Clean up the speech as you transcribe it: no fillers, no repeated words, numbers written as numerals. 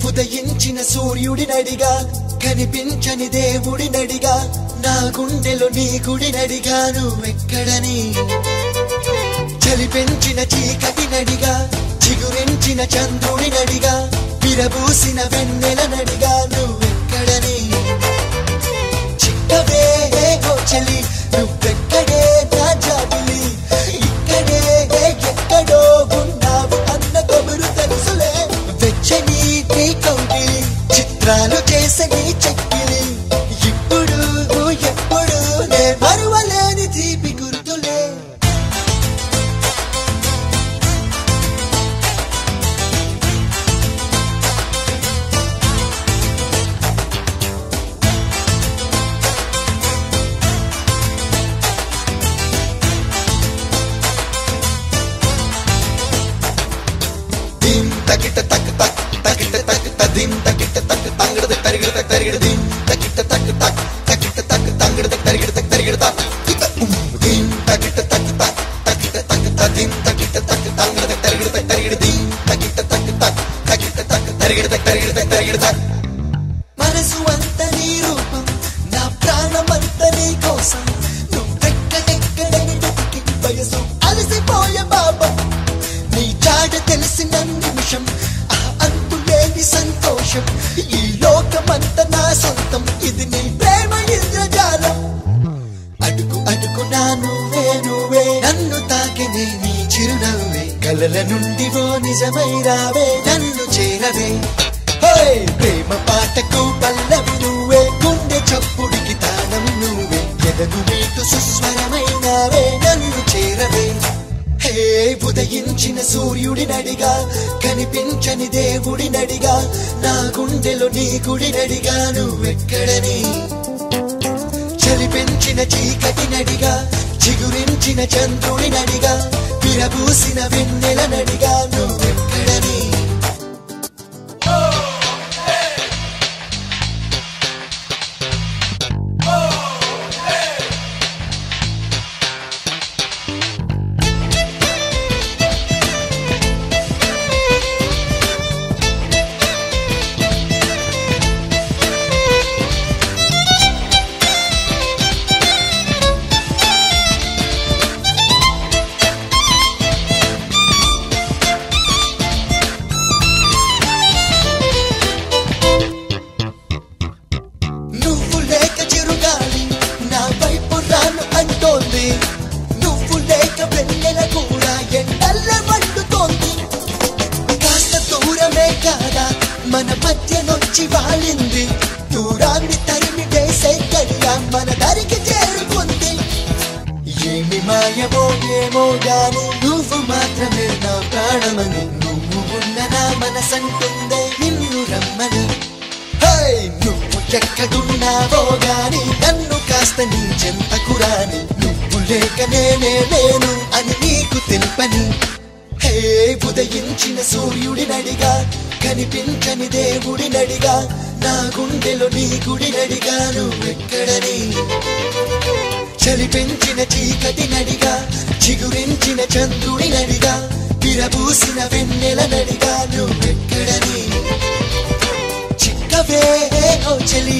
ఉదయించిన సూర్యుడినడిగా కనిపించని దేవుడినడిగా నా గుండెలో నీ గుడినడిగా నువ్వెక్కడని చలిపెంచిన చీకటినడిగా చిగురించిన చంద్రుడినడిగా విరబూసిన వెన్నెలనడిగా నువ్వెక్కడని చిక్కవే ఓ చలి నువ్వెక్కడే నా జాబిలి ఇక్కడే ఎక్కడో ఉన్నావు అన్న కబురు తెలుసులే వెచ్చని నీ కౌగిలి చిత్రాలు చేసే నీ చెక్కిలి ఇప్పుడు ఎప్పుడు నే మరువలేని తీపి గుర్తులే తకిట తక్ తక్ తకిట తక్ తదిం తకిట తక్ తంగడ తరిగడ తక్ తరిగడ దిం తకిట తక్ తక్ తకిట తక్ తంగడ తరిగడ తక్ తరిగడ తా దిం తకిట తక్ తక్ తకిట తక్ తదిం తకిట తక్ తంగడ తరిగడ తక్ తరిగడ దిం తకిట తక్ తక్ తకిట తక్ తరిగడ తక్ తరిగడ తక్ తరిగడ తా మనసు అంత నీ రూపం నా ప్రాణమంత నీ కోసం నువ్వెక్కడెక్కడని వెతికి వయసు అలసిపోయే బాబా నీ చాట తెలిసిన నిమిషం అంతులేని సంతోషం ఈ లోకమంత నా సొంతం ఇది నీ ప్రేమ ఇంద్రజాలం అడుగు అడుగునా నువ్వే నువ్వే నన్ను తాకినే నీ చిరునవ్వే కలల నుండి ఓ నిజమై రావే నన్ను చేరవే ప్రేమ పాటకు పల్లవి నువ్వే గుండె చప్పుడికి తాళం నువ్వే ఎదగు మీటు సుస్వరమైనావే నన్ను చేరవే ఉదయించిన సూర్యుడినడిగా కనిపించని దేవుడినడిగా నా గుండెలో నీ గుడినడిగా నువ్వెక్కడని చలిపెంచిన చీకటినడిగా చిగురించిన చంద్రుడినడిగా విరబూసిన వెన్నెలనడిగా నువ్వెక్కడని నువ్వు లేక వెన్నెల కూడా ఎండల్ల మండుతోంది కాస్త దూరమే కాదా మన మధ్యనొచ్చి వాలింది దూరాన్ని తరిమి వేసే కడిగా మన దరికి చేరుకుంది ఏమి మాయమో ఏమో గాని నువ్వు మాత్రమే నా ప్రాణమని నువ్వు ఉన్న నా మనసంటుందే నిన్ను రమ్మని నువ్వు ఎక్కడున్నావో గాని నన్ను కాస్త నీ చెంతకు రాని నువ్వు లేక నేనే లేను అని నీకు తెలుపని ఉదయించిన సూర్యుడినడిగా కనిపించని దేవుడినడిగా నా గుండెలో నీ గుడినడిగా నువ్వెక్కడని చలిపెంచిన చీకటినడిగా చిగురించిన చంద్రుడినడిగా విరబూసిన వెన్నెలనడిగా నువ్వెక్కడని చిక్కవే ఓ చలి